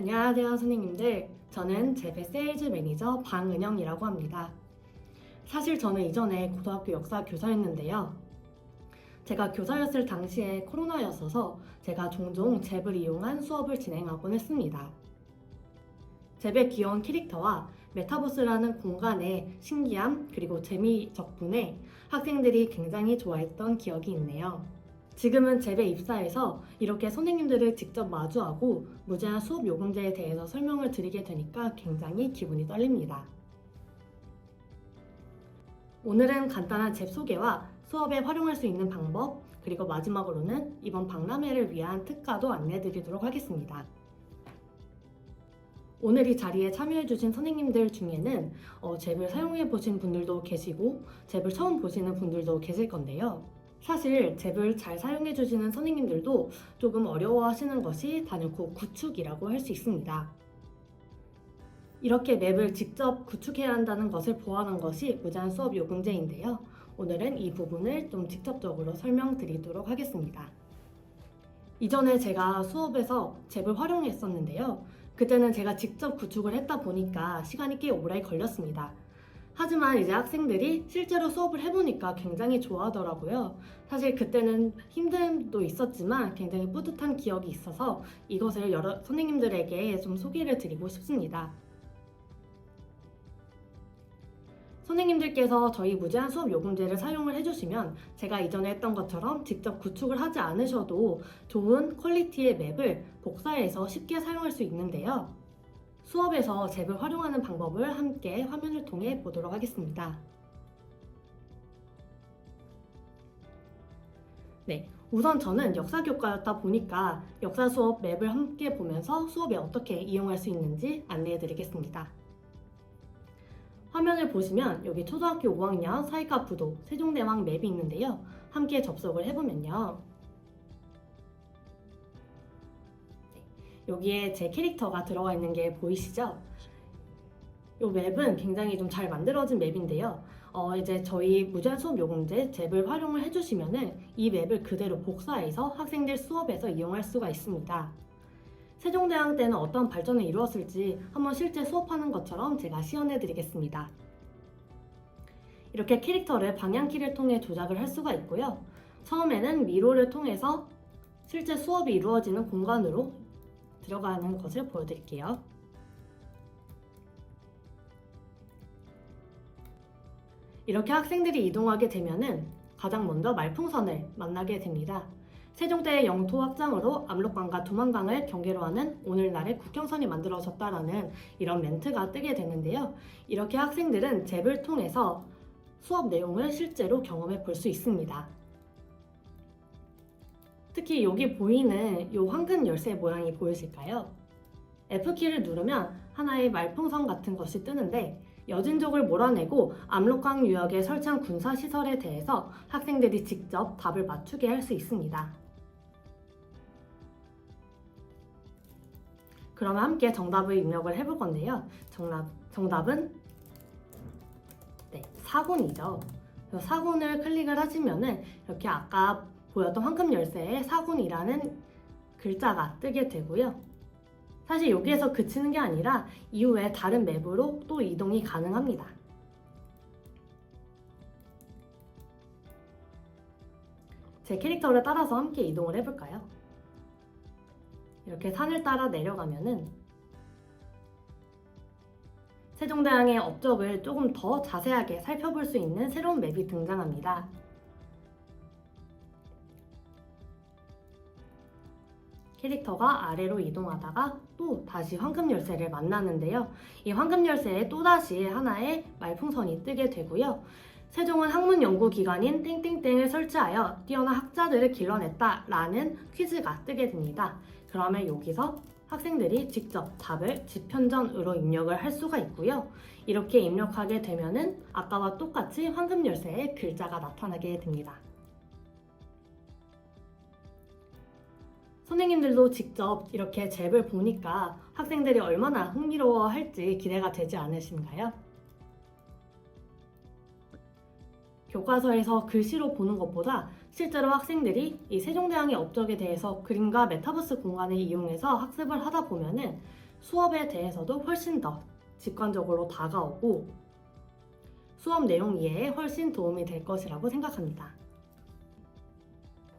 안녕하세요, 선생님들. 저는 재배 세일즈 매니저 방은영이라고 합니다. 사실 저는 이전에 고등학교 역사 교사였는데요. 제가 교사였을 당시에 코로나였어서 제가 종종 잽을 이용한 수업을 진행하곤 했습니다. 잽의 귀여운 캐릭터와 메타버스라는 공간의 신기함 그리고 재미 덕분에 학생들이 굉장히 좋아했던 기억이 있네요. 지금은 잽에 입사해서 이렇게 선생님들을 직접 마주하고 무제한 수업 요금제에 대해서 설명을 드리게 되니까 굉장히 기분이 떨립니다. 오늘은 간단한 잽 소개와 수업에 활용할 수 있는 방법, 그리고 마지막으로는 이번 박람회를 위한 특가도 안내해드리도록 하겠습니다. 오늘 이 자리에 참여해주신 선생님들 중에는 잽을 사용해보신 분들도 계시고 잽을 처음 보시는 분들도 계실 건데요. 사실 잽을 잘 사용해주시는 선생님들도 조금 어려워하시는 것이 단연코 구축이라고 할 수 있습니다. 이렇게 맵을 직접 구축해야 한다는 것을 보완한 것이 무제한 수업 요금제인데요. 오늘은 이 부분을 좀 직접적으로 설명드리도록 하겠습니다. 이전에 제가 수업에서 잽을 활용했었는데요. 그때는 제가 직접 구축을 했다 보니까 시간이 꽤 오래 걸렸습니다. 하지만 이제 학생들이 실제로 수업을 해보니까 굉장히 좋아하더라고요. 사실 그때는 힘듦도 있었지만 굉장히 뿌듯한 기억이 있어서 이것을 여러 선생님들에게 좀 소개를 드리고 싶습니다. 선생님들께서 저희 무제한 수업 요금제를 사용을 해주시면 제가 이전에 했던 것처럼 직접 구축을 하지 않으셔도 좋은 퀄리티의 맵을 복사해서 쉽게 사용할 수 있는데요. 수업에서 잽을 활용하는 방법을 함께 화면을 통해 보도록 하겠습니다. 네, 우선 저는 역사교과였다 보니까 역사 수업 맵을 함께 보면서 수업에 어떻게 이용할 수 있는지 안내해 드리겠습니다. 화면을 보시면 여기 초등학교 5학년 사회과 부도 세종대왕 맵이 있는데요. 함께 접속을 해보면요. 여기에 제 캐릭터가 들어가 있는 게 보이시죠? 이 맵은 굉장히 좀 잘 만들어진 맵인데요. 이제 저희 무제한 수업 요금제 잽을 활용을 해주시면은 이 맵을 그대로 복사해서 학생들 수업에서 이용할 수가 있습니다. 세종대왕 때는 어떤 발전을 이루었을지 한번 실제 수업하는 것처럼 제가 시연해 드리겠습니다. 이렇게 캐릭터를 방향키를 통해 조작을 할 수가 있고요. 처음에는 미로를 통해서 실제 수업이 이루어지는 공간으로 들어가는 것을 보여드릴게요. 이렇게 학생들이 이동하게 되면은 가장 먼저 말풍선을 만나게 됩니다. 세종대의 영토 확장으로 압록강과 두만강을 경계로 하는 오늘날의 국경선이 만들어졌다라는 이런 멘트가 뜨게 되는데요. 이렇게 학생들은 잽을 통해서 수업 내용을 실제로 경험해 볼 수 있습니다. 특히 여기 보이는 이 황금 열쇠 모양이 보이실까요? F키를 누르면 하나의 말풍선 같은 것이 뜨는데 여진족을 몰아내고 압록강 유역에 설치한 군사시설에 대해서 학생들이 직접 답을 맞추게 할 수 있습니다. 그러면 함께 정답을 입력을 해볼 건데요. 정답은 사군이죠. 사군을 클릭을 하시면은 이렇게 아까 보였던 황금 열쇠에 사군이라는 글자가 뜨게 되고요. 사실 여기에서 그치는 게 아니라 이후에 다른 맵으로 또 이동이 가능합니다. 제 캐릭터를 따라서 함께 이동을 해볼까요? 이렇게 산을 따라 내려가면은 세종대왕의 업적을 조금 더 자세하게 살펴볼 수 있는 새로운 맵이 등장합니다. 캐릭터가 아래로 이동하다가 또 다시 황금 열쇠를 만나는데요. 이 황금 열쇠에 또다시 하나의 말풍선이 뜨게 되고요. 세종은 학문연구기관인 땡땡땡을 설치하여 뛰어난 학자들을 길러냈다 라는 퀴즈가 뜨게 됩니다. 그러면 여기서 학생들이 직접 답을 지편전으로 입력을 할 수가 있고요. 이렇게 입력하게 되면은 아까와 똑같이 황금 열쇠에 글자가 나타나게 됩니다. 선생님들도 직접 이렇게 잽을 보니까 학생들이 얼마나 흥미로워할지 기대가 되지 않으신가요? 교과서에서 글씨로 보는 것보다 실제로 학생들이 이 세종대왕의 업적에 대해서 그림과 메타버스 공간을 이용해서 학습을 하다 보면은 수업에 대해서도 훨씬 더 직관적으로 다가오고 수업 내용 이해에 훨씬 도움이 될 것이라고 생각합니다.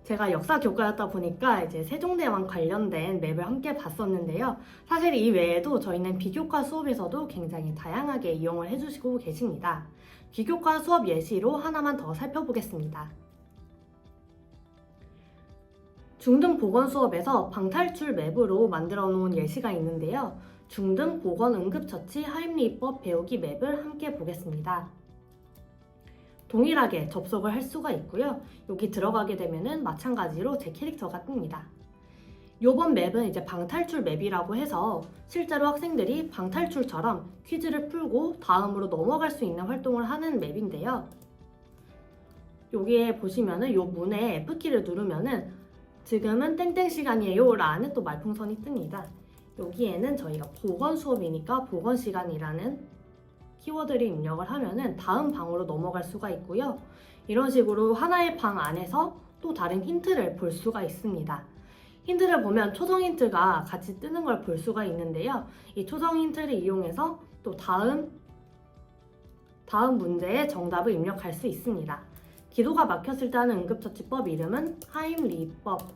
제가 역사 교과였다 보니까 이제 세종대왕 관련된 맵을 함께 봤었는데요. 사실 이 외에도 저희는 비교과 수업에서도 굉장히 다양하게 이용을 해주시고 계십니다. 비교과 수업 예시로 하나만 더 살펴보겠습니다. 중등 보건 수업에서 방탈출 맵으로 만들어 놓은 예시가 있는데요. 중등 보건 응급처치 하임리법 배우기 맵을 함께 보겠습니다. 동일하게 접속을 할 수가 있고요. 여기 들어가게 되면은 마찬가지로 제 캐릭터가 뜹니다. 요번 맵은 이제 방탈출 맵이라고 해서 실제로 학생들이 방탈출처럼 퀴즈를 풀고 다음으로 넘어갈 수 있는 활동을 하는 맵인데요. 여기에 보시면은 요 문에 F키를 누르면은 지금은 땡땡 시간이에요 라는 또 말풍선이 뜹니다. 여기에는 저희가 보건 수업이니까 보건 시간이라는 키워드를 입력을 하면은 다음 방으로 넘어갈 수가 있고요. 이런 식으로 하나의 방 안에서 또 다른 힌트를 볼 수가 있습니다. 힌트를 보면 초성 힌트가 같이 뜨는 걸 볼 수가 있는데요. 이 초성 힌트를 이용해서 또 다음 문제의 정답을 입력할 수 있습니다. 기도가 막혔을 때 하는 응급처치법 이름은 하임리법으로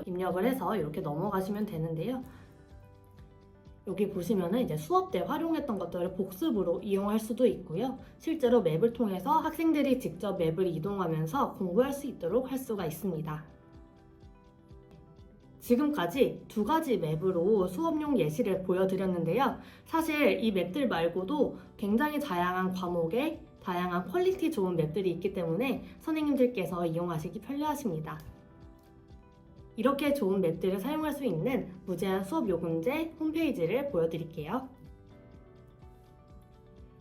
입력을 해서 이렇게 넘어가시면 되는데요. 여기 보시면은 이제 수업 때 활용했던 것들을 복습으로 이용할 수도 있고요. 실제로 맵을 통해서 학생들이 직접 맵을 이동하면서 공부할 수 있도록 할 수가 있습니다. 지금까지 두 가지 맵으로 수업용 예시를 보여드렸는데요. 사실 이 맵들 말고도 굉장히 다양한 과목에 다양한 퀄리티 좋은 맵들이 있기 때문에 선생님들께서 이용하시기 편리하십니다. 이렇게 좋은 맵들을 사용할 수 있는 무제한 수업 요금제 홈페이지를 보여드릴게요.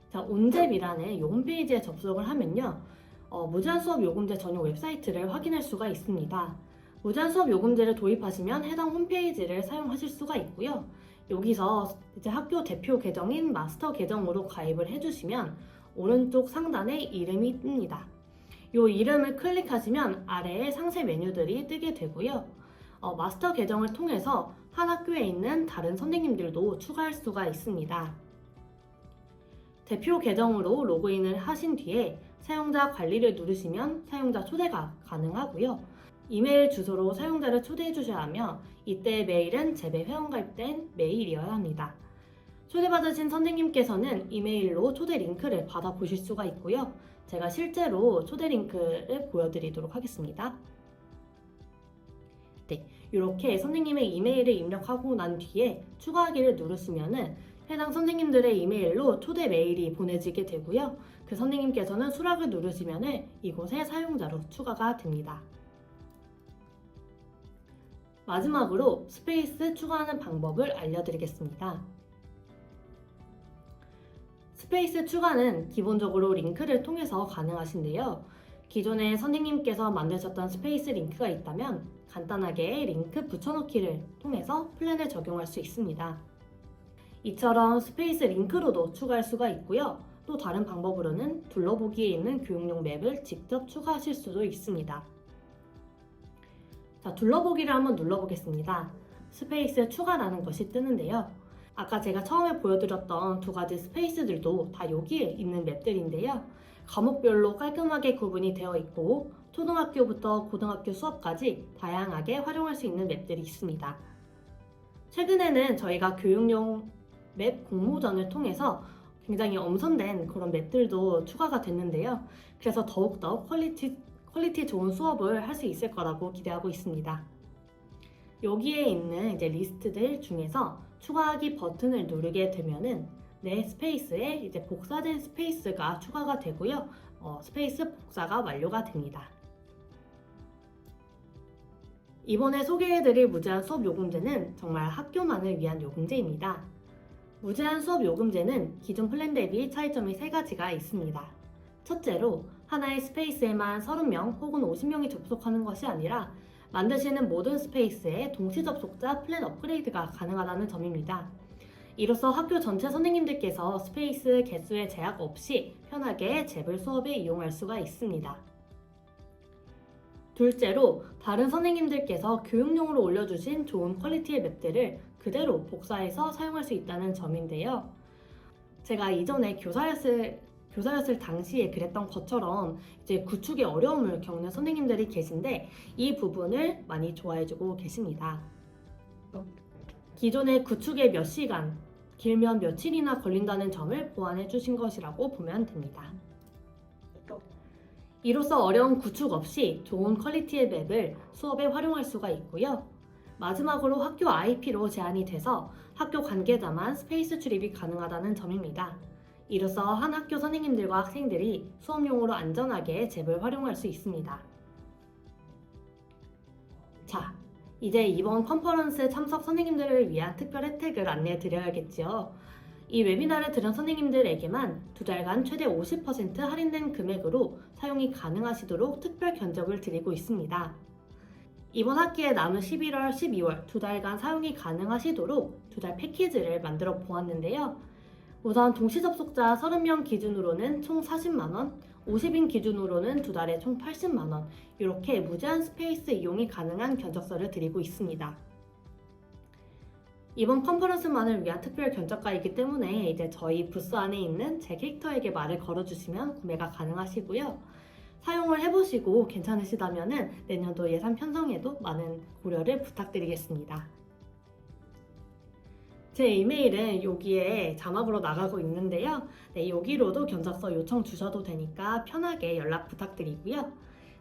자, 온잽이라는 이 홈페이지에 접속을 하면요. 무제한 수업 요금제 전용 웹사이트를 확인할 수가 있습니다. 무제한 수업 요금제를 도입하시면 해당 홈페이지를 사용하실 수가 있고요. 여기서 이제 학교 대표 계정인 마스터 계정으로 가입을 해주시면 오른쪽 상단에 이름이 뜹니다. 이 이름을 클릭하시면 아래에 상세 메뉴들이 뜨게 되고요. 마스터 계정을 통해서 한 학교에 있는 다른 선생님들도 추가할 수가 있습니다. 대표 계정으로 로그인을 하신 뒤에 사용자 관리를 누르시면 사용자 초대가 가능하고요. 이메일 주소로 사용자를 초대해 주셔야 하며 이때 메일은 재배 회원가입된 메일이어야 합니다. 초대받으신 선생님께서는 이메일로 초대 링크를 받아보실 수가 있고요. 제가 실제로 초대 링크를 보여드리도록 하겠습니다. 네, 이렇게 선생님의 이메일을 입력하고 난 뒤에 추가하기를 누르시면은 해당 선생님들의 이메일로 초대 메일이 보내지게 되고요. 그 선생님께서는 수락을 누르시면은 이곳에 사용자로 추가가 됩니다. 마지막으로 스페이스 추가하는 방법을 알려드리겠습니다. 스페이스 추가는 기본적으로 링크를 통해서 가능하신데요. 기존에 선생님께서 만드셨던 스페이스 링크가 있다면 간단하게 링크 붙여넣기를 통해서 플랜을 적용할 수 있습니다. 이처럼 스페이스 링크로도 추가할 수가 있고요. 또 다른 방법으로는 둘러보기에 있는 교육용 맵을 직접 추가하실 수도 있습니다. 자, 둘러보기를 한번 눌러보겠습니다. 스페이스 추가라는 것이 뜨는데요. 아까 제가 처음에 보여드렸던 두 가지 스페이스들도 다 여기에 있는 맵들인데요. 과목별로 깔끔하게 구분이 되어 있고 초등학교부터 고등학교 수업까지 다양하게 활용할 수 있는 맵들이 있습니다. 최근에는 저희가 교육용 맵 공모전을 통해서 굉장히 엄선된 그런 맵들도 추가가 됐는데요. 그래서 더욱더 퀄리티 좋은 수업을 할 수 있을 거라고 기대하고 있습니다. 여기에 있는 이제 리스트들 중에서 추가하기 버튼을 누르게 되면은 내 스페이스에 이제 복사된 스페이스가 추가가 되고요. 스페이스 복사가 완료가 됩니다. 이번에 소개해드릴 무제한 수업 요금제는 정말 학교만을 위한 요금제입니다. 무제한 수업 요금제는 기존 플랜 대비 차이점이 세 가지가 있습니다. 첫째로 하나의 스페이스에만 30명 혹은 50명이 접속하는 것이 아니라 만드시는 모든 스페이스에 동시 접속자 플랜 업그레이드가 가능하다는 점입니다. 이로써 학교 전체 선생님들께서 스페이스 개수의 제약 없이 편하게 재불 수업에 이용할 수가 있습니다. 둘째로 다른 선생님들께서 교육용으로 올려주신 좋은 퀄리티의 맵들을 그대로 복사해서 사용할 수 있다는 점인데요. 제가 이전에 교사였을 당시에 그랬던 것처럼 이제 구축에 어려움을 겪는 선생님들이 계신데 이 부분을 많이 좋아해주고 계십니다. 기존의 구축에 몇 시간, 길면 며칠이나 걸린다는 점을 보완해 주신 것이라고 보면 됩니다. 이로써 어려운 구축 없이 좋은 퀄리티의 맵을 수업에 활용할 수가 있고요. 마지막으로 학교 IP로 제한이 돼서 학교 관계자만 스페이스 출입이 가능하다는 점입니다. 이로써 한 학교 선생님들과 학생들이 수업용으로 안전하게 잽을 활용할 수 있습니다. 자, 이제 이번 컨퍼런스 참석 선생님들을 위한 특별 혜택을 안내해 드려야겠죠. 이 웨비나를 들은 선생님들에게만 2달간 최대 50% 할인된 금액으로 사용이 가능하시도록 특별 견적을 드리고 있습니다. 이번 학기에 남은 11월, 12월 2달간 사용이 가능하시도록 2달 패키지를 만들어 보았는데요. 우선 동시 접속자 30명 기준으로는 총 40만원, 50인 기준으로는 2달에 총 80만원, 이렇게 무제한 스페이스 이용이 가능한 견적서를 드리고 있습니다. 이번 컨퍼런스만을 위한 특별 견적가이기 때문에 이제 저희 부스 안에 있는 제 캐릭터에게 말을 걸어주시면 구매가 가능하시고요. 사용을 해보시고 괜찮으시다면 내년도 예산 편성에도 많은 고려를 부탁드리겠습니다. 제 이메일은 여기에 자막으로 나가고 있는데요. 네, 여기로도 견적서 요청 주셔도 되니까 편하게 연락 부탁드리고요.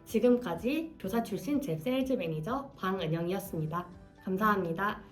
지금까지 교사 출신 잽 세일즈 매니저 방은영이었습니다. 감사합니다.